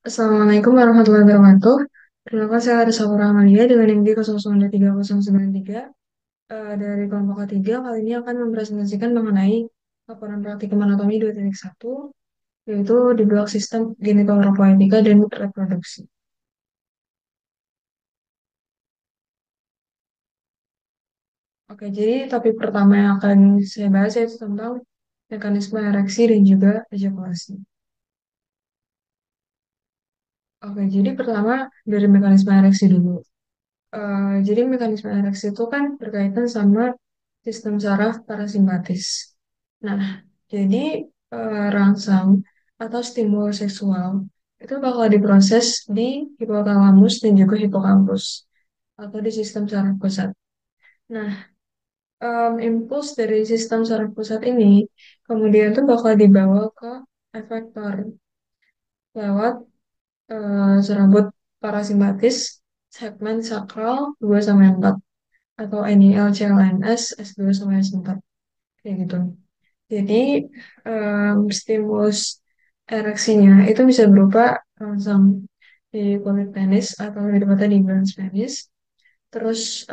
Assalamualaikum warahmatullahi wabarakatuh. Perkenalkan saya ada Saura Amalia dengan NIM 0023093 dari kelompok ketiga. Kali ini akan mempresentasikan mengenai laporan praktikum anatomi 2.1 yaitu di blok sistem ginekologi dan reproduksi. Oke, jadi topik pertama yang akan saya bahas yaitu tentang mekanisme ereksi dan juga ejakulasi. Oke, jadi pertama dari mekanisme ereksi dulu. Jadi mekanisme ereksi itu kan berkaitan sama sistem saraf parasimpatis. Nah, jadi rangsang atau stimulus seksual itu bakal diproses di hipotalamus dan juga hipokampus atau di sistem saraf pusat. Nah, impuls dari sistem saraf pusat ini kemudian tuh bakal dibawa ke efektor lewat serabut parasimpatis segmen sakral 2 sampai 4 atau NIL, CLNS, S2 sampai S4 kayak gitu. Jadi stimulus ereksinya itu bisa berupa rangsang di kulit penis atau lebih tepatnya di glans penis. Terus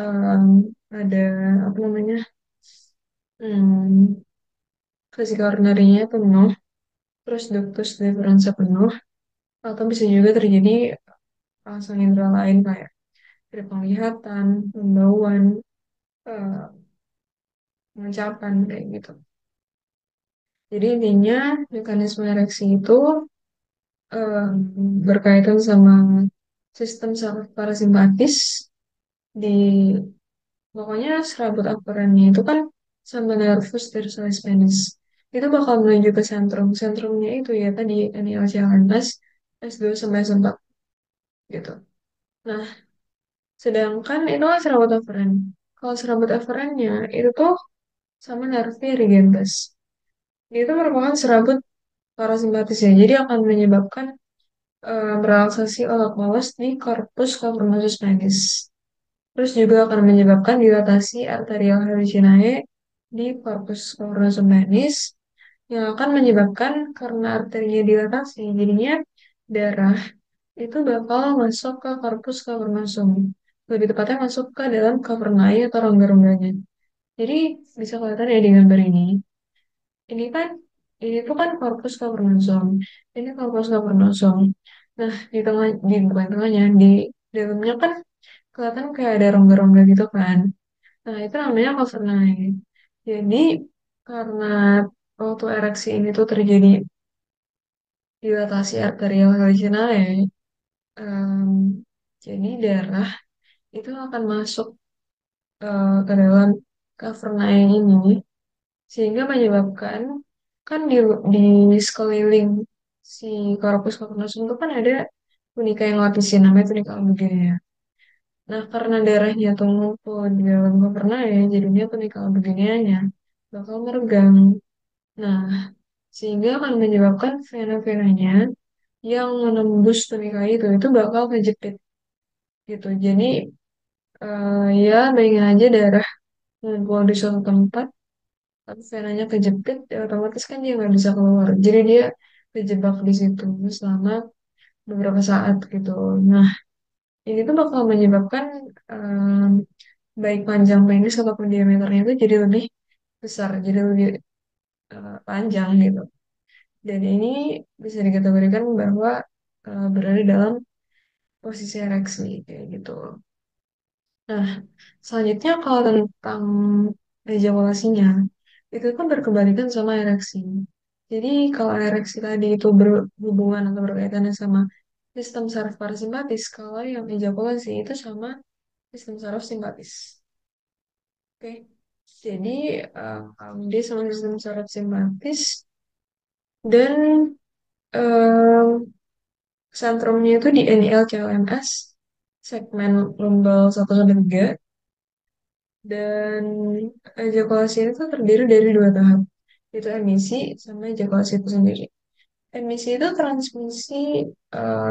ada apa namanya hmm, vesika urinarinya penuh, terus ductus deferens penuh, atau bisa juga terjadi rangsang indera lain kayak dari penglihatan, pembauan, eh, pengecapan kayak gitu. Jadi intinya mekanisme ereksi itu eh, berkaitan sama sistem saraf parasimpatis di pokoknya serabut aferannya itu kan sama nervus tersalis penis itu bakal menuju ke sentrum. Sentrumnya itu ya tadi NILCLNS S2 sampai S4 gitu. Nah, sedangkan itu kan serabut aferen. Kalau serabut aferannya itu tuh sama nervi rigentes. Itu merupakan serabut parasimpatis ya. Jadi akan menyebabkan merelaksasi otot polos di corpus cavernosus penis. Terus juga akan menyebabkan dilatasi arterial hallucinae di corpus cavernosum penis yang akan menyebabkan karena arterinya dilatasi, jadinya darah itu bakal masuk ke corpus cavernosum. Lebih tepatnya masuk ke dalam cavernae atau rongga-rongganya. Jadi bisa kelihatan ya di gambar ini. Ini kan ini tuh kan corpus cavernosum. Ini corpus cavernosum. Nah, di tengah di bukan tengahnya, di dalamnya kan kelihatan kayak ada rongga-rongga gitu kan. Nah, itu namanya overnight. Jadi, karena waktu ereksi ini tuh terjadi dilatasi arterial hallucinae, em, jadi darah itu akan masuk ke dalam cavernae ini, sehingga menyebabkan kan di sekeliling si corpus cavernosum itu kan ada tunika yang lapisin, namanya tunika albuginea. Nah, karena darahnya tuh ngumpul di dalam cavernae, jadinya tunika albugineanya bakal meregang. Nah, sehingga akan menyebabkan vena-venanya yang menembus tunika itu bakal kejepit gitu. Jadi ya bayangin aja darah ngumpul di suatu tempat, tapi venanya kejepit, ya otomatis kan dia nggak bisa keluar. Jadi dia terjebak di situ selama beberapa saat gitu. Nah, ini tuh bakal menyebabkan em, baik panjang penis ataupun diameternya itu jadi lebih besar, jadi lebih panjang gitu. Dan ini bisa dikategorikan bahwa berada dalam posisi ereksi kayak gitu. Nah, selanjutnya kalau tentang ejakulasinya, itu kan berkebalikan sama ereksi. Jadi kalau ereksi tadi itu berhubungan atau berkaitannya sama sistem saraf parasimpatis, kalau yang ejakulasi itu sama sistem saraf simpatis. Oke, jadi dia sama sistem saraf simpatis dan um, sentrumnya itu di NIL CLMS segmen lumbal 1 sampai 3 dan ejakulasi itu terdiri dari 2 tahap yaitu emisi sama ejakulasi itu sendiri. Emisi itu transmisi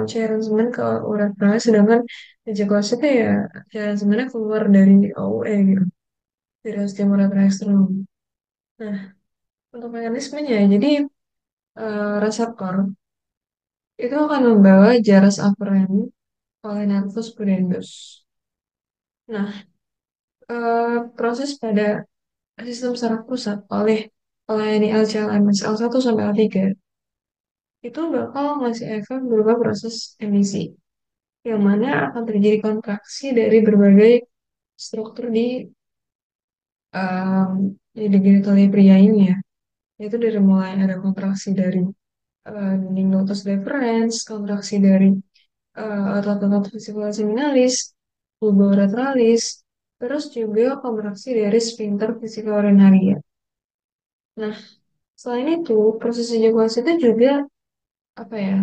cairan semen ke uretra sedangkan ejakulasi itu ya cairan semennya keluar dari OUE gitu dari ostium uretra eksternum. Nah, untuk mekanismenya jadi reseptor itu akan membawa jaras aferen oleh nervus pudendus. Nah, proses pada sistem saraf pusat oleh LCLMS L1 sampai L3 itu bakal ngasih efek berupa proses emisi, yang mana akan terjadi kontraksi dari berbagai struktur um, di genitalia pria ini ya. Itu dari mulai ada kontraksi dari dinding lotus deferens, kontraksi dari otot-otot fasciculus seminalis, bulba uratralis, terus juga kontraksi dari sphincter vesicularia. Nah, selain itu, proses ejakulasi itu juga apa ya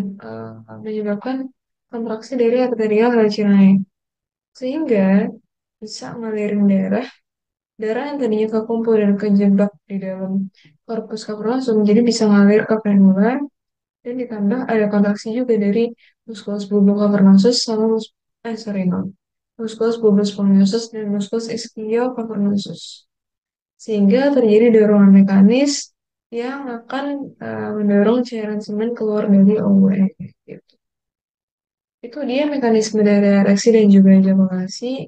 menyebabkan kontraksi dari arterial racinae, sehingga bisa ngalirin darah darah yang tadinya kekumpul dan kejebak di dalam korpus kavernosum jadi bisa ngalir ke frenula dan ditambah ada kontraksi juga dari musculus bulbocavernosus sama sorry no musculus bulbus sponiosus dan musculus ischiocavernosus sehingga terjadi dorongan mekanis yang akan mendorong cairan semen keluar dari OUE gitu. Itu dia mekanisme dari ereksi dan juga ejakulasi.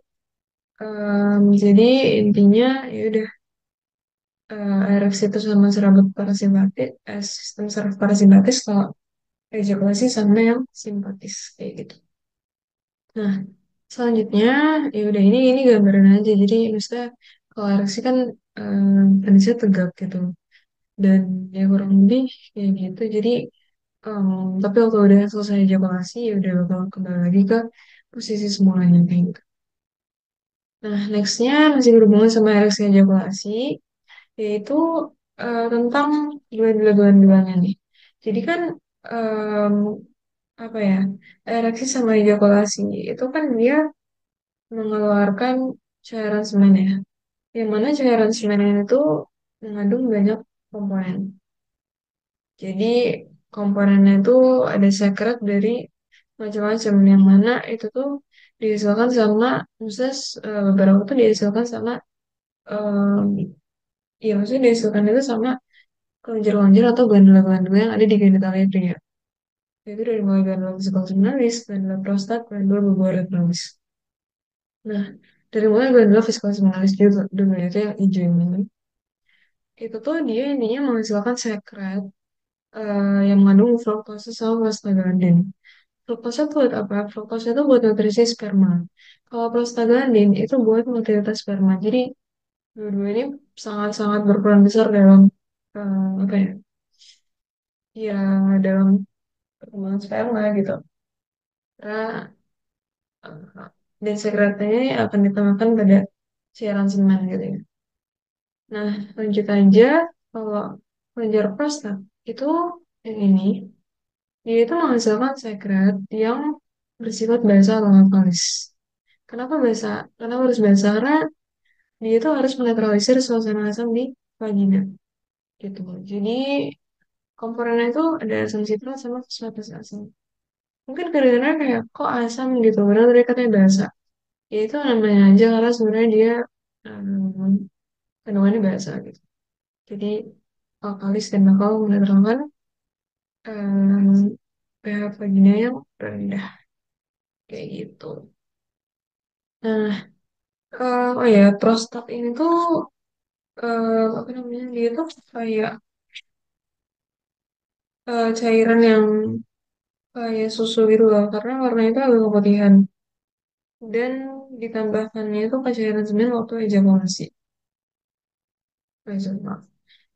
Jadi intinya ya udah ereksi itu sama serabut parasimpatis, sistem saraf parasimpatis kalau ejakulasi sama yang simpatis kayak gitu. Nah, selanjutnya ya udah ini gambaran aja. Jadi maksudnya kalau ereksi kan penisnya tegak gitu dan ya kurang lebih kayak gitu. Jadi em, tapi waktu udah selesai ejakulasi ya udah bakal kembali lagi ke posisi semulanya kayak gitu. Nah, nextnya masih berhubungan sama ereksi ejakulasi, yaitu tentang gland-glandnya nih. Jadi kan em, apa ya ereksi sama ejakulasi itu kan dia mengeluarkan cairan semen ya, yang mana cairan semen itu mengandung banyak komponen. Jadi komponennya itu ada sekret dari macam-macam, yang mana itu tuh dihasilkan sama, maksudnya beberapa tuh dihasilkan sama em, ya maksudnya dihasilkan itu sama kelenjar-kelenjar atau glandula-glandula yang ada di genitalia pria. Yaitu dari mulai glandula vesicularis, glandula prostat, glandula bulboretralis. Nah, dari mulai glandula vesicularis juga dulu itu yang hijau ini. Itu tuh dia intinya menghasilkan sekret yang mengandung fruktose sama prostaglandin. Fruktose itu buat apa? Fruktose itu buat nutrisi sperma. Kalau prostaglandin itu buat motility sperma. Jadi dua-dua ini sangat-sangat berperan besar dalam apa ya? Ya dalam perkembangan sperma gitu. Karena dan sekretnya akan ditambahkan pada cairan semen gitu ya. Nah, lanjut aja kalau kelenjar prostat itu yang ini, dia itu menghasilkan sekret yang bersifat basa atau alkalis. Kenapa basa? Kenapa harus basa? Karena dia itu harus menetralisir suasana asam di vagina gitu. Jadi komponennya itu ada asam sitrat sama fosfatus asam. Mungkin kadang-kadang kayak kok asam gitu, padahal tadi katanya basa. Ya itu namanya aja karena sebenarnya dia um, kandungannya basa gitu. Jadi alkalis dan bakal menetralkan pH vagina yang rendah kayak gitu. Nah, oh ya prostat ini tuh apa namanya dia tuh kayak cairan yang kayak susu gitu loh karena warnanya itu agak keputihan dan ditambahkannya itu ke cairan semen waktu ejakulasi. Maaf.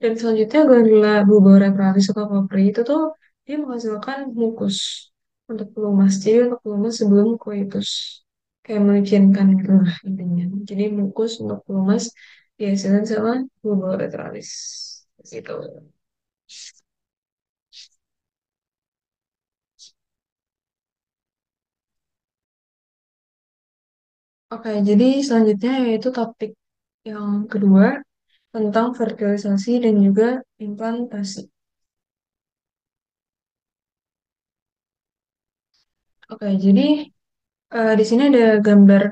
Dan selanjutnya glandula bulboretralis atau papri itu tuh dia menghasilkan mukus untuk pelumas. Jadi untuk pelumas sebelum koitus. Kayak melicinkan gitu lah intinya. Jadi mukus untuk pelumas dihasilkan sama bulboretralis. Gitu. Oke, jadi selanjutnya yaitu topik yang kedua tentang fertilisasi dan juga implantasi. Oke, jadi di sini ada gambar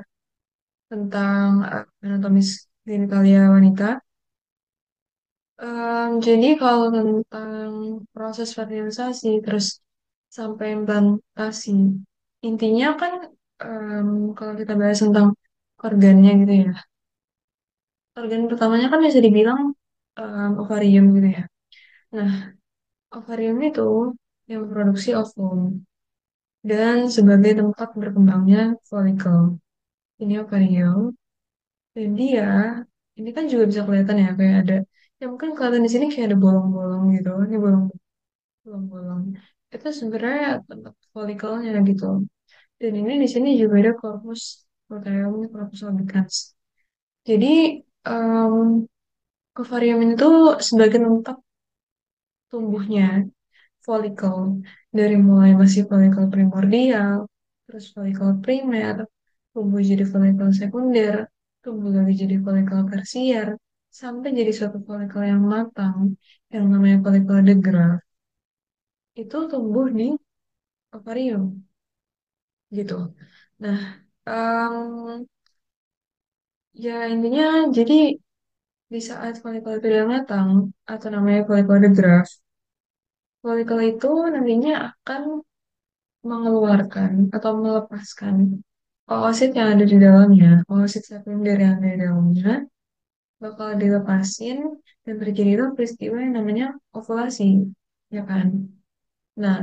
tentang anatomis genitalia wanita. Jadi kalau tentang proses fertilisasi, terus sampai implantasi. Intinya kan kalau kita bahas tentang organnya gitu ya. Organ pertamanya kan bisa dibilang ovarium gitu ya. Nah, ovarium itu yang memproduksi ovum dan sebagai tempat berkembangnya folikel. Ini ovarium dan dia ini kan juga bisa kelihatan ya kayak ada ya mungkin kelihatan di sini kayak ada bolong-bolong gitu. Ini bolong-bolong. Itu sebenarnya tempat folikelnya gitu. Dan ini di sini juga ada corpus luteum, corpus albicans. Jadi em, ovarium itu sebagai tempat tumbuhnya folikel dari mulai masih folikel primordial, terus folikel primer, tumbuh jadi folikel sekunder, tumbuh lagi jadi folikel tersier, sampai jadi suatu folikel yang matang, yang namanya folikel de Graaff, itu tumbuh di ovarium gitu. Nah, em, ya intinya jadi di saat folikel itu udah matang, atau namanya folikel de Graaff, folikel itu nantinya akan mengeluarkan atau melepaskan oosit yang ada di dalamnya, oosit sekunder yang ada di dalamnya, bakal dilepasin dan terjadi itu peristiwa yang namanya ovulasi, ya kan? Nah,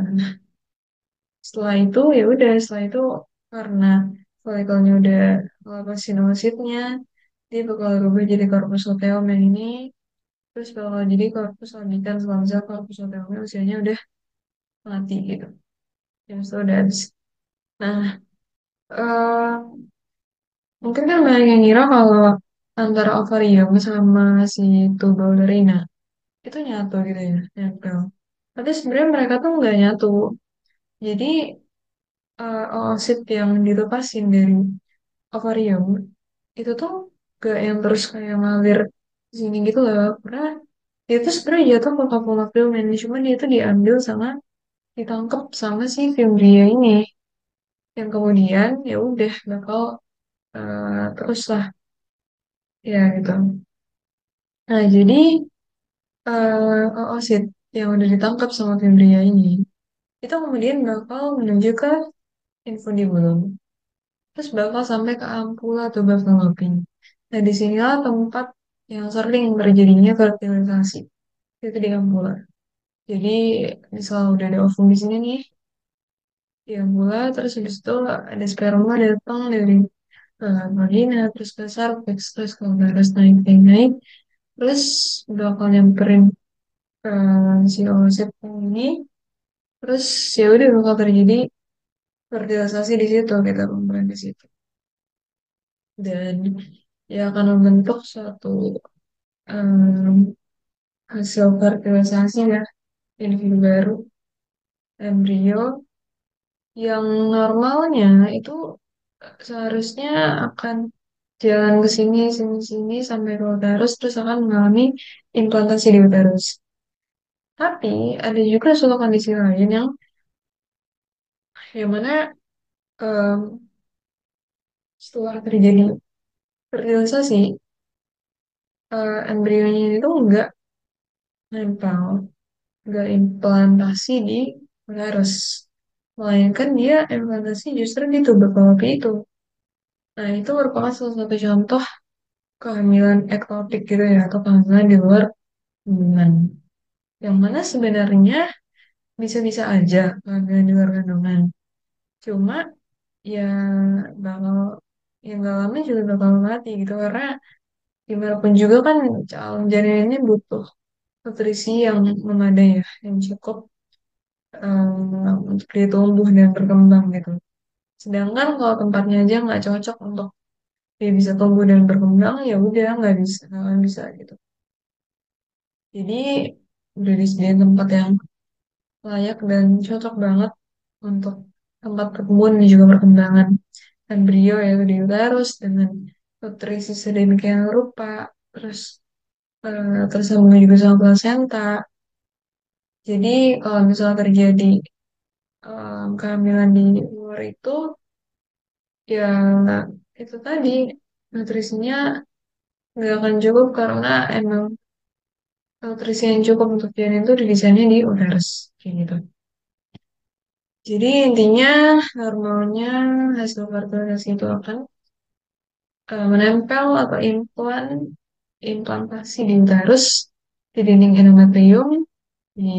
setelah itu ya udah, setelah itu karena folikelnya udah melepasin oositnya, dia bakal berubah jadi corpus luteum yang ini, terus bakal jadi corpus albicans langsung corpus luteumnya usianya udah mati gitu, yang sudah udah habis. Nah, eh, mungkin kan banyak yang ngira kalau antara ovarium sama si tubularina itu nyatu gitu ya, nempel. Tapi sebenarnya mereka tuh nggak nyatu. Jadi oosit yang dilepasin dari ovarium itu tuh gak yang terus kayak ngalir di sini gitu loh. Karena dia tuh sebenarnya jatuh ke kapula filmen, cuma dia tuh diambil sama ditangkap sama si Fimbria ini, yang kemudian ya udah bakal terus lah ya gitu. Nah jadi oosit yang udah ditangkap sama Fimbria ini itu kemudian bakal menuju ke infundibulum. Terus bakal sampai ke ampula atau fallopian. Nah, disinilah tempat yang sering terjadinya fertilisasi. Itu di ampula. Jadi, misal udah ada ovum di sini nih, di ampula, terus habis itu ada sperma datang dari vagina, terus ke cervix, terus ke uterus naik-naik, terus bakal nyamperin ke si oosit ini, terus ya udah bakal terjadi fertilisasi di situ, kita pembuahan di situ. Dan ya akan membentuk suatu em, hasil fertilisasi ya individu baru embrio yang normalnya itu seharusnya akan jalan ke sini sini sini sampai ke uterus terus akan mengalami implantasi di uterus. Tapi ada juga suatu kondisi lain yang mana em, setelah terjadi fertilisasi embrionya itu nempel, nggak implantasi di uterus. Melainkan dia implantasi justru di tubuh fallopi itu. Nah, itu merupakan salah satu contoh kehamilan ektopik gitu ya, atau kehamilan di luar kandungan. Yang mana sebenarnya bisa-bisa aja kehamilan di luar kandungan. Cuma ya bakal, yang gak lama juga bakal mati gitu. Karena gimana pun juga kan calon janin ini butuh nutrisi yang memadai ya, yang cukup untuk dia tumbuh dan berkembang gitu. Sedangkan kalau tempatnya aja nggak cocok untuk dia bisa tumbuh dan berkembang, ya udah nggak akan bisa gitu. Jadi udah disediain tempat yang layak dan cocok banget untuk tempat pertumbuhan dan juga perkembangan embrio yaitu di uterus dengan nutrisi sedemikian rupa, terus tersambung juga sama plasenta. Jadi kalau misalnya terjadi kehamilan di luar itu, ya itu tadi nutrisinya nggak akan cukup karena emang nutrisi yang cukup untuk janin itu didesainnya di uterus kayak gitu. Jadi intinya normalnya hasil fertilitasi itu akan menempel atau implantasi di uterus, di dinding endometrium, di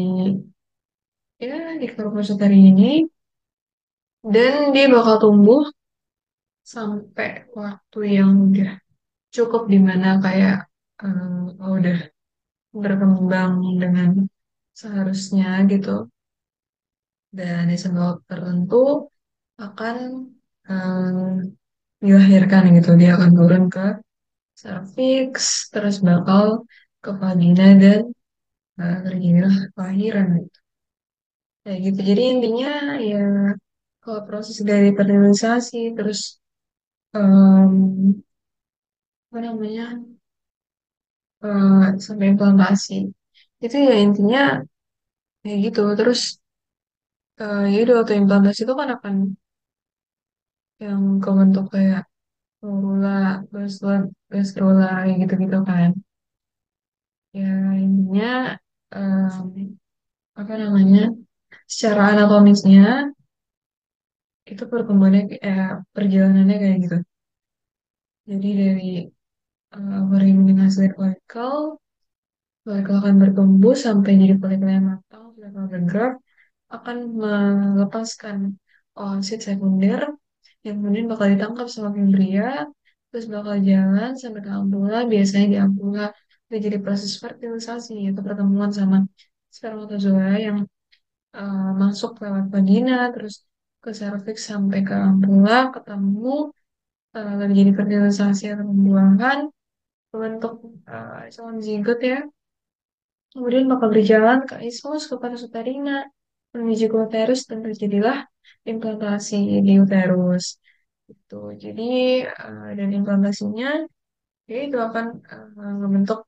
di korpus uteri ini, dan dia bakal tumbuh sampai waktu yang udah cukup di mana kayak udah berkembang dengan seharusnya gitu, dan di sebuah waktu tertentu akan dilahirkan gitu. Dia akan turun ke cervix, terus bakal ke vagina dan terjadilah kelahiran gitu. Kayak gitu. Jadi intinya ya kalau proses dari fertilisasi terus em, apa namanya sampai implantasi itu ya intinya kayak gitu. Terus ya udah waktu implantasi itu kan akan yang kebentuk kayak morula, gastrula kayak gitu-gitu kan. Ya intinya em, apa namanya secara anatomisnya itu perkembangannya perjalanannya kayak gitu. Jadi dari ovarium menghasilkan folikel, folikel akan bertumbuh sampai jadi folikel yang matang, folikel bergerak akan melepaskan oosit sekunder yang kemudian bakal ditangkap sama pembria, terus bakal jalan sampai ke ampula. Biasanya di ampula terjadi proses fertilisasi yaitu pertemuan sama spermatozoa yang masuk lewat vagina, terus ke serviks sampai ke ampula, ketemu terjadi fertilisasi atau pembuahan bentuk calon zigot ya. Kemudian bakal berjalan ke isthmus, ke paras uterina, menuju ke uterus, dan terjadilah implantasi di uterus. Itu. Jadi, dan implantasinya, ya itu akan membentuk,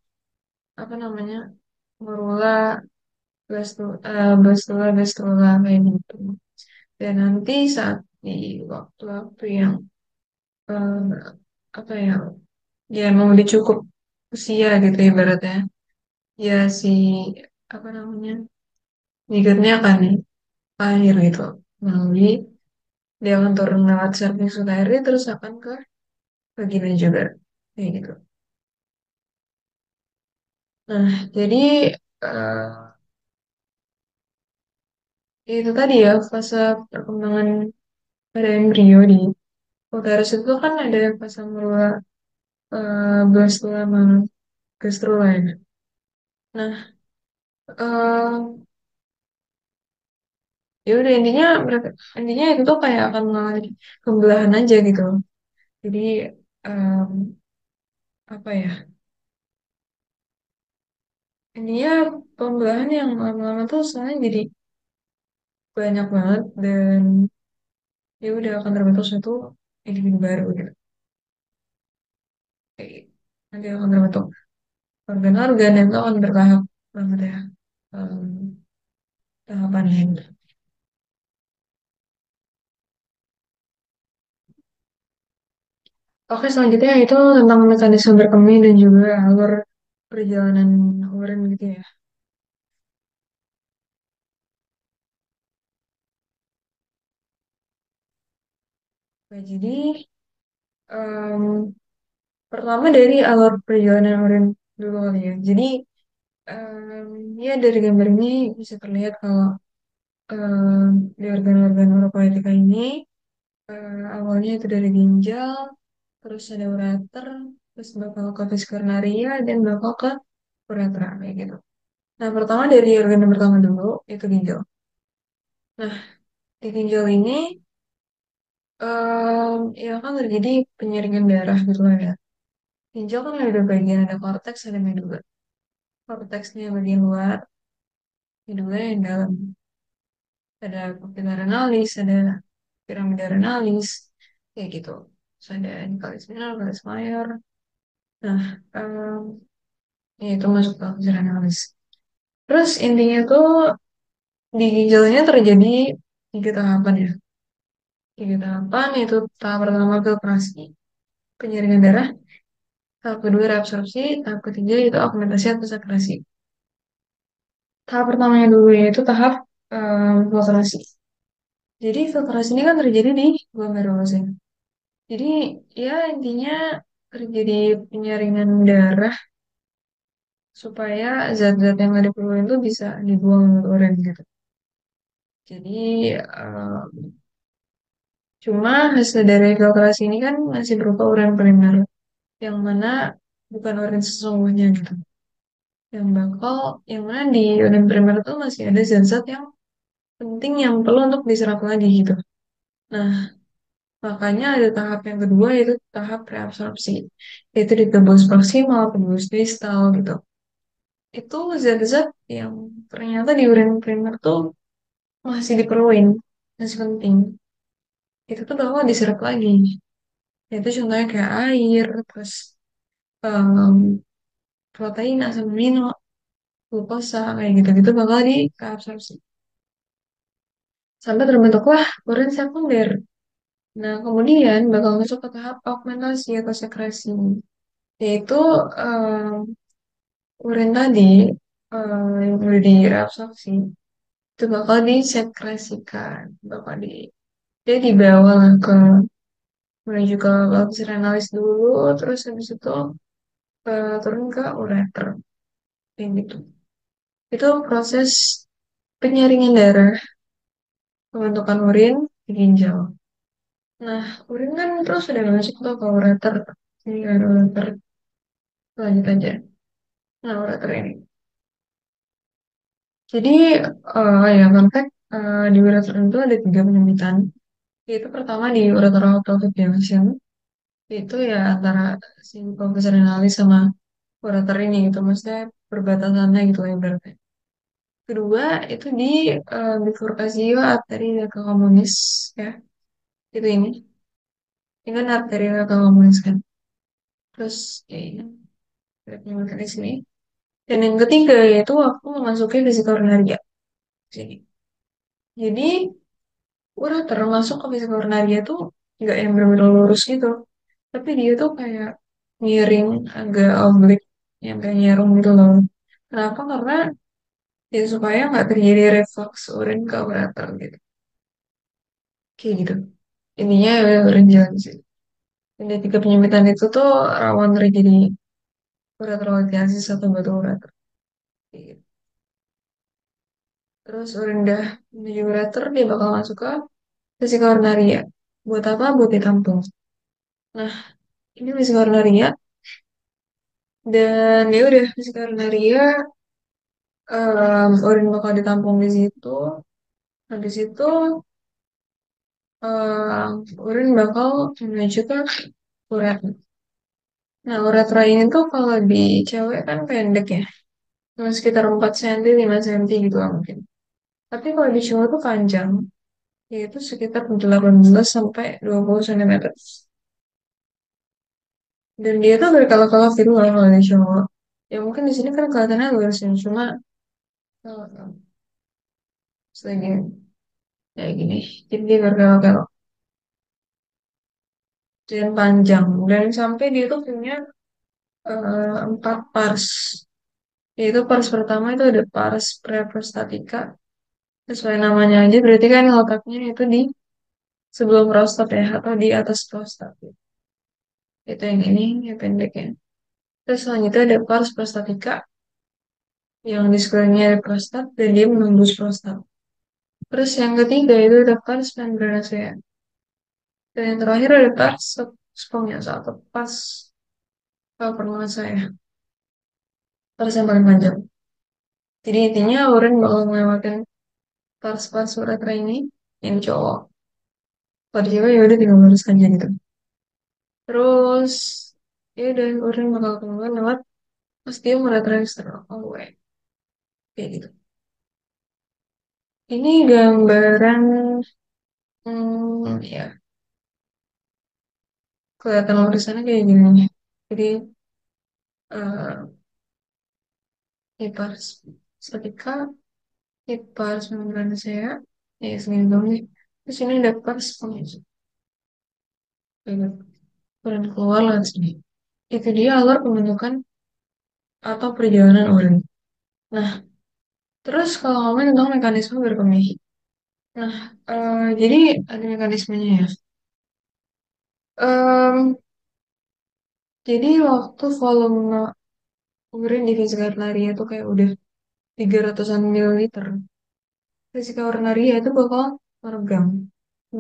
apa namanya, morula, gastrula, kayak gitu. Dan nanti saat di waktu-waktu yang, eh, apa ya, ya emang udah cukup usia gitu ibaratnya, ya si, apa namanya, zigotnya akan lahir gitu melalui dia akan turun lewat cervix uteri terus akan ke vagina juga kayak gitu. Nah jadi eh, itu tadi ya fase perkembangan pada embrio di uterus itu kan ada fase morula, blastula sama gastrula ya. Nah ya udah intinya mereka intinya itu tuh kayak akan mengalami pembelahan aja gitu. Jadi em, apa ya, intinya pembelahan yang lama-lama tuh soalnya jadi banyak banget dan ya udah akan terbentuk suatu individu baru gitu. Kayak gitu. Nanti akan terbentuk organ-organ yang itu akan bertahap banget ya em, tahapannya gitu. Oke, selanjutnya itu tentang mekanisme berkembang dan juga alur perjalanan urin gitu ya. Oke, jadi em, pertama dari alur perjalanan urin dulu kali ya. Jadi em, ya dari gambar ini bisa terlihat kalau di organ-organ uropoetika ini awalnya itu dari ginjal, terus ada ureter, terus bakal ke vesicularia, dan bakal ke uretra kayak gitu. Nah, pertama dari organ yang pertama dulu itu ginjal. Nah, di ginjal ini ya kan terjadi penyaringan darah gitu lah ya. Ginjal kan ada bagian ada korteks, ada medula. Korteksnya yang bagian luar, medula yang dalam. Ada papilla renalis, ada piramida renalis, kayak gitu. Terus ada calis minor, calis mayor. Nah, ya itu masuk ke fungsi renalis. Terus intinya tuh di ginjalnya terjadi tiga tahapan ya. Tiga tahapan itu tahap pertama filtrasi, penyaringan darah, tahap kedua reabsorpsi, tahap ketiga itu augmentasi atau saturasi. Tahap pertamanya dulu yaitu tahap filtrasi. Jadi filtrasi ini kan terjadi di glomerulus ya. Jadi ya intinya terjadi penyaringan darah supaya zat-zat yang ada perluin itu bisa dibuang ke urin gitu. Jadi cuma hasil dari filtrasi ini kan masih berupa urin primer yang mana bukan urin sesungguhnya gitu. Yang bakal yang mana di urin primer itu masih ada zat-zat yang penting yang perlu untuk diserap lagi gitu. Nah, makanya ada tahap yang kedua yaitu tahap reabsorpsi. Yaitu di tubus proksimal, tubus distal gitu. Itu zat-zat yang ternyata di urin primer tuh masih diperluin, masih penting. Itu tuh bakal diserap lagi. Itu contohnya kayak air, terus em, protein, asam amino, glukosa, kayak gitu-gitu bakal diabsorpsi. Sampai terbentuklah urin sekunder. Nah, kemudian bakal masuk ke tahap augmentasi atau sekresi. Yaitu urin tadi yang udah direabsorpsi itu bakal disekresikan. Bakal dia dibawa lah menuju ke lapis renalis dulu, terus habis itu turun ke ureter. Kayak gitu. Itu proses penyaringan darah, pembentukan urin di ginjal. Nah, urin kan terus sudah masuk tuh ke ureter. Ini kan ureter. Lanjut aja. Nah, ureter ini. Jadi, ya, fun fact, di ureter itu ada tiga penyempitan. Yaitu pertama di ureter pelvic junction. Itu ya antara si pelvis renalis sama ureter ini gitu. Maksudnya perbatasannya gitu lah ibaratnya. Kedua, itu di bifurkasio arteria comunis ya. Itu ini. Ini kan arteria comunis kan. Terus, ya ini. Ada penyempitan di sini. Dan yang ketiga yaitu waktu memasuki vesika urinaria. Sini. Jadi udah termasuk ke fisika urinaria tuh nggak yang benar-benar lurus gitu. Tapi dia tuh kayak miring agak oblique yang kayak nyerong gitu loh. Kenapa? Karena ya supaya nggak terjadi reflux urin ke ureter gitu. Kayak gitu. Intinya ya urin jalan sih. Dan di tiga penyempitan itu tuh rawan terjadi ureterolitiasis atau batu ureter. Kayak gitu. Terus urin udah menuju ureter dia bakal masuk ke vesika urinaria. Buat apa? Buat ditampung. Nah, ini vesika urinaria dan ya udah vesika urinaria urin bakal ditampung di situ. Habis itu urin bakal menuju ke uretra. Nah, uretra ini tuh kalau di cewek kan pendek ya. Cuma sekitar 4 cm, 5 cm gitu lah mungkin. Tapi kalau di cowok tuh panjang, yaitu sekitar 18 sampai 20 cm. Dan dia tuh berkala-kala gitu lah kalau di cowok. Ya mungkin di sini kan kelihatannya lurus ya, cuma selagi kayak gini. Jadi dia berkala-kala dan panjang. Dan sampai dia tuh punya empat pars. Yaitu pars pertama itu ada pars preprostatika. Sesuai namanya aja berarti kan letaknya itu di sebelum prostat ya atau di atas prostat. Itu yang ini yang pendeknya. Terus selanjutnya ada pars prostatika yang di sekelilingnya ada prostat dan dia menembus prostat. Terus yang ketiga itu ada pars membranacea. Dan yang terakhir ada pars spongiosa atau pars permukaan ya. Pars yang paling panjang. Jadi intinya orang bakal melewati pars-pars uretra ini yang cowok. Kalau di cewek ya udah tinggal meluruskan aja gitu. Terus ya udah orang bakal keluar lewat ostium uretra eksternal hallway kayak gitu. Ini gambaran ya kelihatan lurusannya kayak gini. Jadi eh ipars seketika ipars membran saya ya segini dong nih. Terus ini ada pars pengisi. Urin keluar lewat sini. Itu dia alur pembentukan atau perjalanan urin. Nah, terus kalau ngomongin tentang mekanisme berkemih, Nah, jadi ada mekanismenya ya. Em, jadi waktu volume urin di vesika urinaria itu kayak udah 300-an mililiter, vesika urinaria itu bakal meregang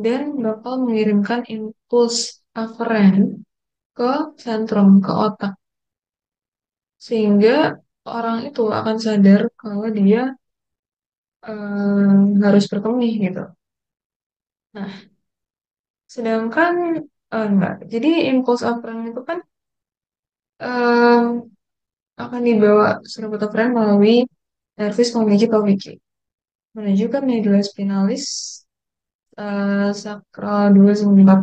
dan bakal mengirimkan impuls aferen ke sentrum, ke otak. Sehingga orang itu akan sadar kalau dia harus berkemih gitu. Nah, sedangkan enggak. Jadi impuls aferen itu kan em, akan dibawa serabut aferen melalui nervis memiliki Pavliki menuju ke medula spinalis sakral 2 sampai 4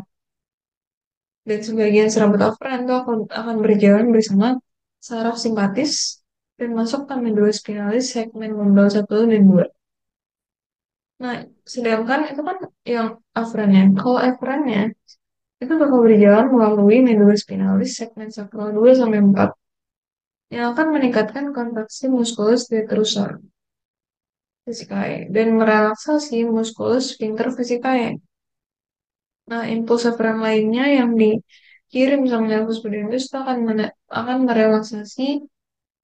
dan sebagian serabut aferen itu akan berjalan bersama saraf simpatis dan masuk ke medula spinalis segmen membran 1 dan 2. Nah, sedangkan itu kan yang aferennya. Kalau aferennya itu bakal berjalan melalui medula spinalis segmen sakral 2 sampai 4 yang akan meningkatkan kontraksi muskulus detrusor vesikae dan merelaksasi muskulus sphincter vesikae. Nah, impuls aferen lainnya yang dikirim sama nervus pudendus itu akan merelaksasi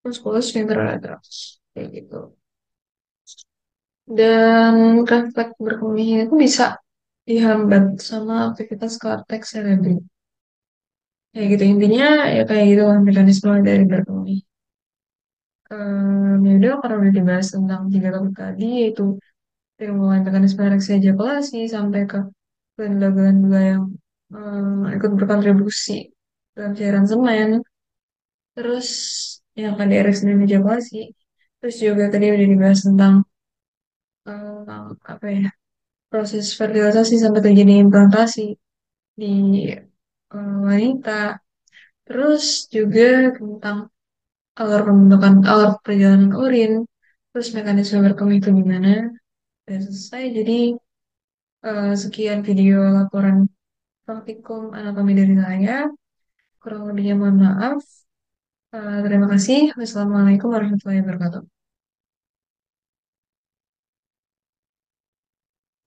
muskulus sphincter retrax kayak gitu. Dan refleks berkemih itu bisa dihambat sama aktivitas korteks cerebri. Kayak gitu intinya ya kayak gitu lah mekanisme dari berkemih. Ya udah karena udah dibahas tentang 3 topik tadi yaitu dari mulai mekanisme ereksi ejakulasi sampai ke glandula-glandula yang ikut berkontribusi dalam cairan semen, terus yang KDRS dan ejakulasi, terus juga tadi udah dibahas tentang apa ya proses fertilisasi sampai terjadi implantasi di wanita, terus juga tentang alur perjalanan urin, terus mekanisme berkemih itu gimana, udah selesai. Jadi sekian video laporan praktikum anatomi dari saya. Kurang lebihnya mohon maaf. Terima kasih. Wassalamualaikum warahmatullahi wabarakatuh.